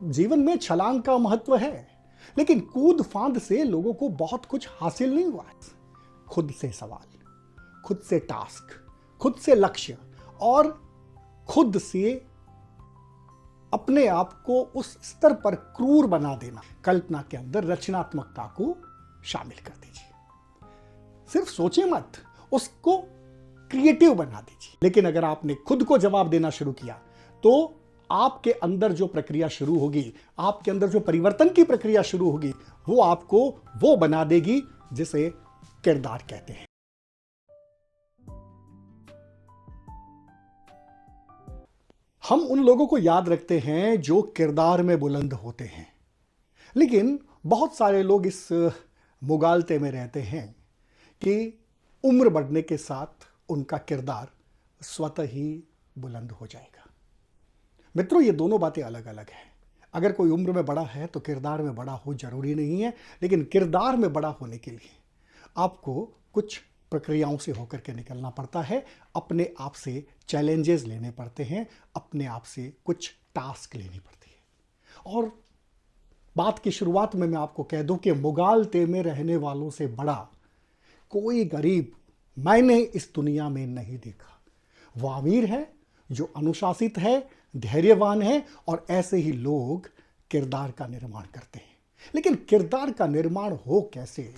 जीवन में छलांग का महत्व है, लेकिन कूद फांद से लोगों को बहुत कुछ हासिल नहीं हुआ। खुद से सवाल, खुद से टास्क, खुद से लक्ष्य और खुद से अपने आप को उस स्तर पर क्रूर बना देना। कल्पना के अंदर रचनात्मकता को शामिल कर दीजिए। सिर्फ सोचे मत, उसको क्रिएटिव बना दीजिए। लेकिन अगर आपने खुद को जवाब देना शुरू किया तो आपके अंदर जो प्रक्रिया शुरू होगी, आपके अंदर जो परिवर्तन की प्रक्रिया शुरू होगी, वो आपको वो बना देगी जिसे किरदार कहते हैं। हम उन लोगों को याद रखते हैं जो किरदार में बुलंद होते हैं, लेकिन बहुत सारे लोग इस मुगालते में रहते हैं कि उम्र बढ़ने के साथ उनका किरदार स्वतः ही बुलंद हो जाएगा। मित्रों, ये दोनों बातें अलग अलग हैं। अगर कोई उम्र में बड़ा है तो किरदार में बड़ा हो जरूरी नहीं है, लेकिन किरदार में बड़ा होने के लिए आपको कुछ प्रक्रियाओं से होकर के निकलना पड़ता है, अपने आप से चैलेंजेस लेने पड़ते हैं, अपने आप से कुछ टास्क लेनी पड़ती है। और बात की शुरुआत में मैं आपको कह दूं कि मुगालते में रहने वालों से बड़ा कोई गरीब मैंने इस दुनिया में नहीं देखा। वो अमीर है जो अनुशासित है, धैर्यवान है, और ऐसे ही लोग किरदार का निर्माण करते हैं। लेकिन किरदार का निर्माण हो कैसे?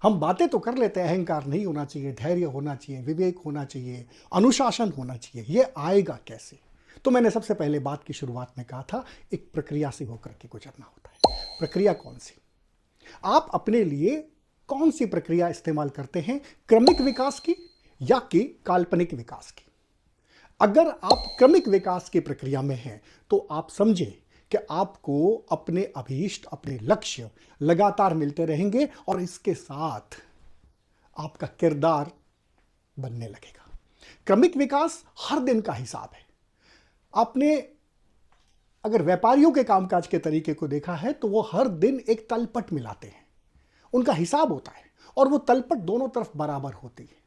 हम बातें तो कर लेते हैं, अहंकार नहीं होना चाहिए, धैर्य होना चाहिए, विवेक होना चाहिए, अनुशासन होना चाहिए। ये आएगा कैसे? तो मैंने सबसे पहले बात की शुरुआत में कहा था, एक प्रक्रिया से होकर के गुजरना होता है। प्रक्रिया कौन सी? आप अपने लिए कौन सी प्रक्रिया इस्तेमाल करते हैं, क्रमिक विकास की या कि काल्पनिक विकास की? अगर आप क्रमिक विकास की प्रक्रिया में हैं तो आप समझे कि आपको अपने अभीष्ट, अपने लक्ष्य लगातार मिलते रहेंगे और इसके साथ आपका किरदार बनने लगेगा। क्रमिक विकास हर दिन का हिसाब है। आपने अगर व्यापारियों के कामकाज के तरीके को देखा है तो वो हर दिन एक तलपट मिलाते हैं, उनका हिसाब होता है और वो तलपट दोनों तरफ बराबर होती है।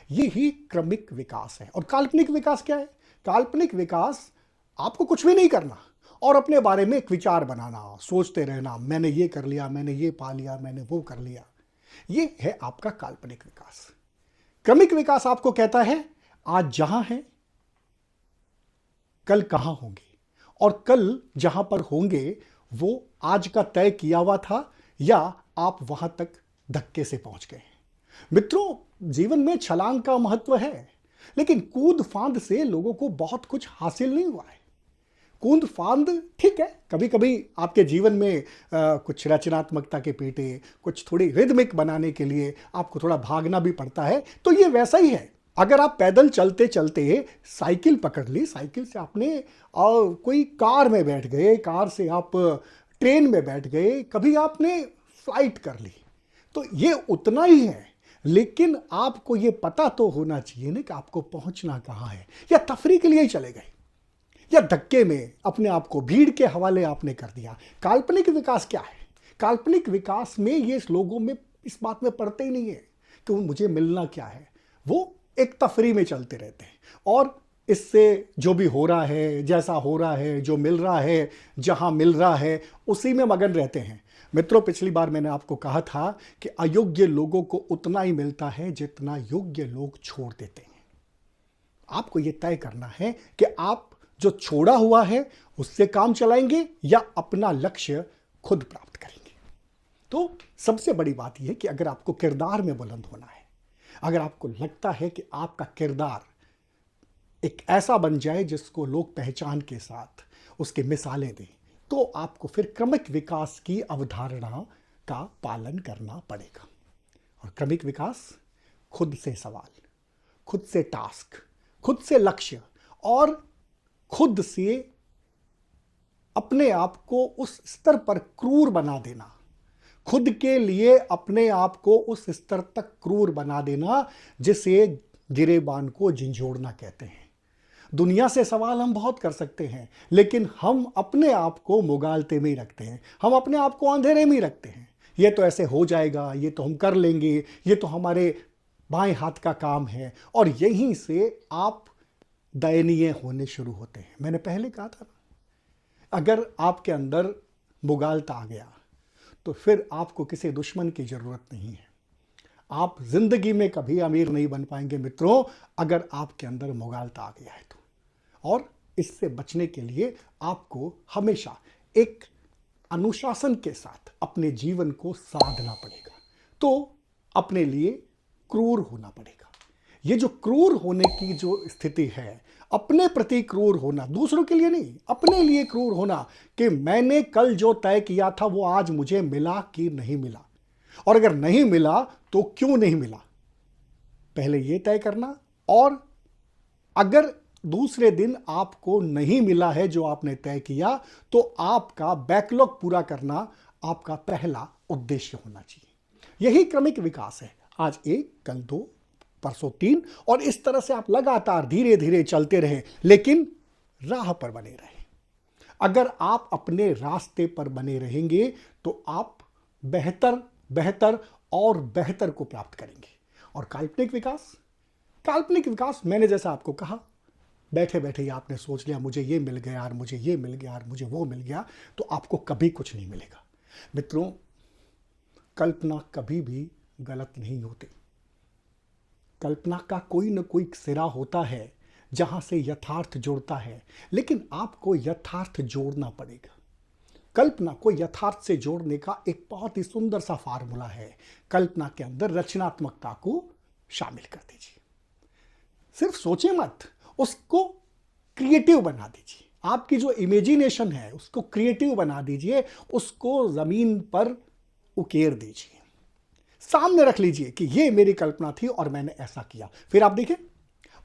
यही क्रमिक विकास है। और काल्पनिक विकास क्या है? काल्पनिक विकास आपको कुछ भी नहीं करना और अपने बारे में एक विचार बनाना, सोचते रहना, मैंने ये कर लिया, मैंने ये पा लिया, मैंने वो कर लिया। ये है आपका काल्पनिक विकास। क्रमिक विकास आपको कहता है आज जहां है कल कहां होंगे, और कल जहां पर होंगे वो आज का तय किया हुआ था या आप वहां तक धक्के से पहुंच गए। मित्रों, जीवन में छलांग का महत्व है, लेकिन कूद फांद से लोगों को बहुत कुछ हासिल नहीं हुआ है। कूद फांद ठीक है, कभी कभी आपके जीवन में कुछ रचनात्मकता के पेटे, कुछ थोड़ी रिदमिक बनाने के लिए आपको थोड़ा भागना भी पड़ता है, तो ये वैसा ही है। अगर आप पैदल चलते चलते साइकिल पकड़ ली, साइकिल से आपने कोई कार में बैठ गए, कार से आप ट्रेन में बैठ गए, कभी आपने फ्लाइट कर ली, तो ये उतना ही है। लेकिन आपको ये पता तो होना चाहिए ना कि आपको पहुंचना कहां है। या तफरी के लिए ही चले गए, या धक्के में अपने आप को भीड़ के हवाले आपने कर दिया। काल्पनिक विकास क्या है? काल्पनिक विकास में ये लोगों में इस बात में पड़ते ही नहीं है कि मुझे मिलना क्या है। वो एक तफरी में चलते रहते हैं और इससे जो भी हो रहा है, जैसा हो रहा है, जो मिल रहा है, जहां मिल रहा है, उसी में मगन रहते हैं। मित्रों, पिछली बार मैंने आपको कहा था कि अयोग्य लोगों को उतना ही मिलता है जितना योग्य लोग छोड़ देते हैं। आपको यह तय करना है कि आप जो छोड़ा हुआ है उससे काम चलाएंगे या अपना लक्ष्य खुद प्राप्त करेंगे। तो सबसे बड़ी बात यह है कि अगर आपको किरदार में बुलंद होना है, अगर आपको लगता है कि आपका किरदार एक ऐसा बन जाए जिसको लोग पहचान के साथ उसके मिसालें दें, तो आपको फिर क्रमिक विकास की अवधारणा का पालन करना पड़ेगा। और क्रमिक विकास खुद से सवाल, खुद से टास्क, खुद से लक्ष्य और खुद से अपने आप को उस स्तर पर क्रूर बना देना, खुद के लिए अपने आप को उस स्तर तक क्रूर बना देना जिसे गिरेबान को झंझोड़ना कहते हैं। दुनिया से सवाल हम बहुत कर सकते हैं, लेकिन हम अपने आप को मुगालते में ही रखते हैं, हम अपने आप को अंधेरे में ही रखते हैं। ये तो ऐसे हो जाएगा, ये तो हम कर लेंगे, ये तो हमारे बाएं हाथ का काम है, और यहीं से आप दयनीय होने शुरू होते हैं। मैंने पहले कहा था ना, अगर आपके अंदर मुगालता आ गया तो फिर आपको किसी दुश्मन की जरूरत नहीं है। आप जिंदगी में कभी अमीर नहीं बन पाएंगे मित्रों, अगर आपके अंदर मुगालता आ गया है तो। और इससे बचने के लिए आपको हमेशा एक अनुशासन के साथ अपने जीवन को साधना पड़ेगा। तो अपने लिए क्रूर होना पड़ेगा। ये जो क्रूर होने की जो स्थिति है, अपने प्रति क्रूर होना, दूसरों के लिए नहीं, अपने लिए क्रूर होना कि मैंने कल जो तय किया था वो आज मुझे मिला कि नहीं मिला, और अगर नहीं मिला तो क्यों नहीं मिला, पहले ये तय करना। और अगर दूसरे दिन आपको नहीं मिला है जो आपने तय किया, तो आपका बैकलॉग पूरा करना आपका पहला उद्देश्य होना चाहिए। यही क्रमिक विकास है। आज 1, कल 2, परसों 3, और इस तरह से आप लगातार धीरे धीरे चलते रहे, लेकिन राह पर बने रहे। अगर आप अपने रास्ते पर बने रहेंगे तो आप बेहतर बेहतर और बेहतर को प्राप्त करेंगे। और काल्पनिक विकास मैंने जैसा आपको कहा, बैठे बैठे ही आपने सोच लिया मुझे ये मिल गया और मुझे ये मिल गया और मुझे वो मिल गया, तो आपको कभी कुछ नहीं मिलेगा। मित्रों, कल्पना कभी भी गलत नहीं होती। कल्पना का कोई न कोई सिरा होता है जहां से यथार्थ जुड़ता है, लेकिन आपको यथार्थ जोड़ना पड़ेगा। कल्पना को यथार्थ से जोड़ने का एक बहुत ही सुंदर सा फार्मूला है। कल्पना के अंदर रचनात्मकता को शामिल कर दीजिए। सिर्फ सोचे मत, उसको क्रिएटिव बना दीजिए। आपकी जो इमेजिनेशन है उसको क्रिएटिव बना दीजिए, उसको जमीन पर उकेर दीजिए, सामने रख लीजिए कि ये मेरी कल्पना थी और मैंने ऐसा किया। फिर आप देखें,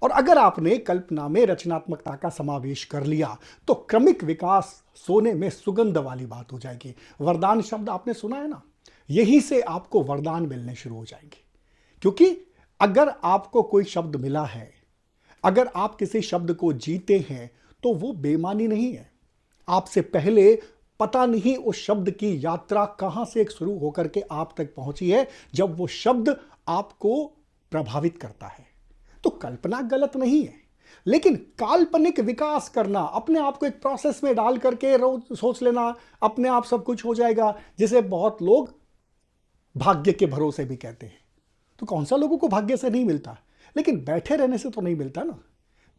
और अगर आपने कल्पना में रचनात्मकता का समावेश कर लिया तो क्रमिक विकास सोने में सुगंध वाली बात हो जाएगी। वरदान शब्द आपने सुना है ना, यहीं से आपको वरदान मिलने शुरू हो जाएंगे। क्योंकि अगर आपको कोई शब्द मिला है, अगर आप किसी शब्द को जीते हैं, तो वो बेमानी नहीं है। आपसे पहले पता नहीं उस शब्द की यात्रा कहां से शुरू होकर के आप तक पहुंची है, जब वो शब्द आपको प्रभावित करता है। तो कल्पना गलत नहीं है, लेकिन काल्पनिक विकास करना, अपने आप को एक प्रोसेस में डाल करके रोज सोच लेना अपने आप सब कुछ हो जाएगा, जिसे बहुत लोग भाग्य के भरोसे भी कहते हैं। तो कौन सा लोगों को भाग्य से नहीं मिलता, लेकिन बैठे रहने से तो नहीं मिलता ना।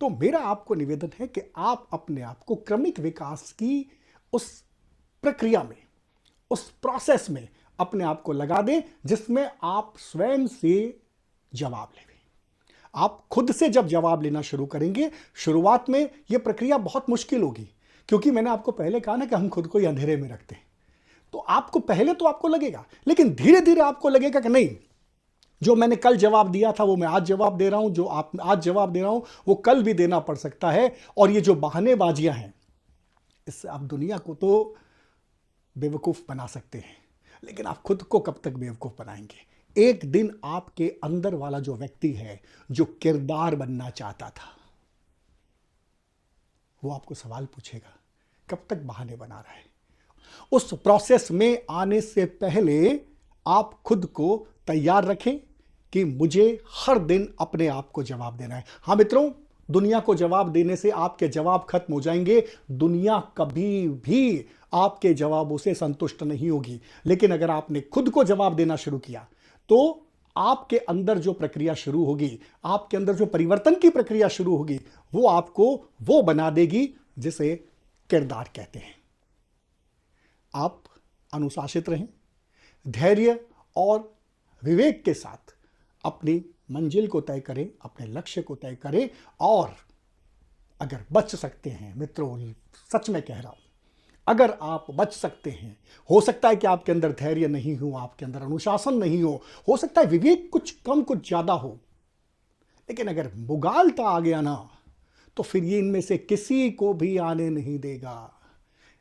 तो मेरा आपको निवेदन है कि आप अपने आप को क्रमिक विकास की उस प्रक्रिया में, उस प्रोसेस में अपने आप को लगा दें, जिसमें आप स्वयं से जवाब लें। आप खुद से जब जवाब लेना शुरू करेंगे, शुरुआत में यह प्रक्रिया बहुत मुश्किल होगी, क्योंकि मैंने आपको पहले कहा ना कि हम खुद को ही अंधेरे में रखते हैं। तो आपको पहले तो आपको लगेगा, लेकिन धीरे धीरे आपको लगेगा कि नहीं, जो मैंने कल जवाब दिया था वो मैं आज जवाब दे रहा हूं, जो आप आज जवाब दे रहा हूं वो कल भी देना पड़ सकता है। और ये जो बहानेबाजियां हैं, इससे आप दुनिया को तो बेवकूफ बना सकते हैं, लेकिन आप खुद को कब तक बेवकूफ बनाएंगे। एक दिन आपके अंदर वाला जो व्यक्ति है, जो किरदार बनना चाहता था, वो आपको सवाल पूछेगा, कब तक बहाने बना रहा है। उस प्रोसेस में आने से पहले आप खुद को तैयार रखें कि मुझे हर दिन अपने आप को जवाब देना है। हां मित्रों, दुनिया को जवाब देने से आपके जवाब खत्म हो जाएंगे। दुनिया कभी भी आपके जवाबों से संतुष्ट नहीं होगी, लेकिन अगर आपने खुद को जवाब देना शुरू किया तो आपके अंदर जो प्रक्रिया शुरू होगी, आपके अंदर जो परिवर्तन की प्रक्रिया शुरू होगी, वो आपको वो बना देगी जिसे किरदार कहते हैं। आप अनुशासित रहें, धैर्य और विवेक के साथ अपनी मंजिल को तय करें, अपने लक्ष्य को तय करें। और अगर बच सकते हैं मित्रों, सच में कह रहा हूं, अगर आप बच सकते हैं, हो सकता है कि आपके अंदर धैर्य नहीं हो, आपके अंदर अनुशासन नहीं हो सकता है विवेक कुछ कम कुछ ज्यादा हो, लेकिन अगर मुगालता आ गया ना, तो फिर ये इनमें से किसी को भी आने नहीं देगा।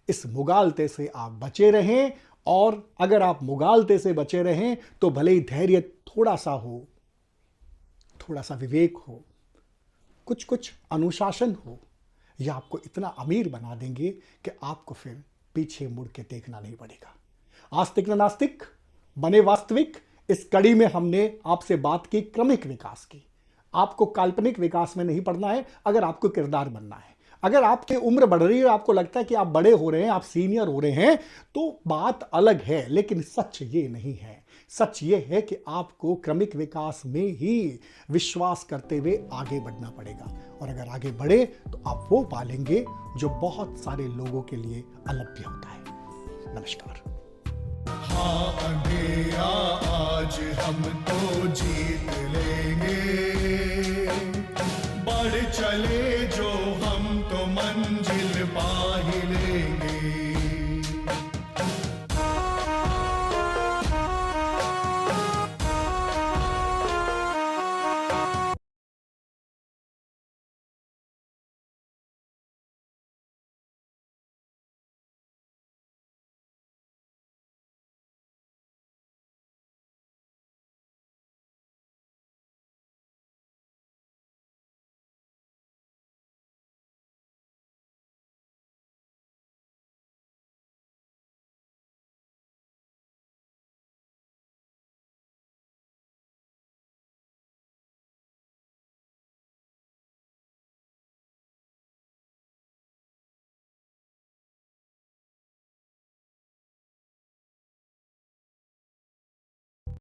इस मुगालते से आप बचे रहें, और अगर आप मुगालते से बचे रहें तो भले ही धैर्य थोड़ा सा हो, थोड़ा सा विवेक हो, कुछ कुछ अनुशासन हो, यह आपको इतना अमीर बना देंगे कि आपको फिर पीछे मुड़ के देखना नहीं पड़ेगा। आस्तिक न नास्तिक बने वास्तविक, इस कड़ी में हमने आपसे बात की क्रमिक विकास की। आपको काल्पनिक विकास में नहीं पड़ना है। अगर आपको किरदार बनना है, अगर आपकी उम्र बढ़ रही है और आपको लगता है कि आप बड़े हो रहे हैं, आप सीनियर हो रहे हैं, तो बात अलग है, लेकिन सच ये नहीं है। सच ये है कि आपको क्रमिक विकास में ही विश्वास करते हुए आगे बढ़ना पड़ेगा, और अगर आगे बढ़े तो आप वो पालेंगे जो बहुत सारे लोगों के लिए अलभ्य होता है। नमस्कार। हाँ अंधेरा आज हम तो जीत लेंगे, बढ़ चले जो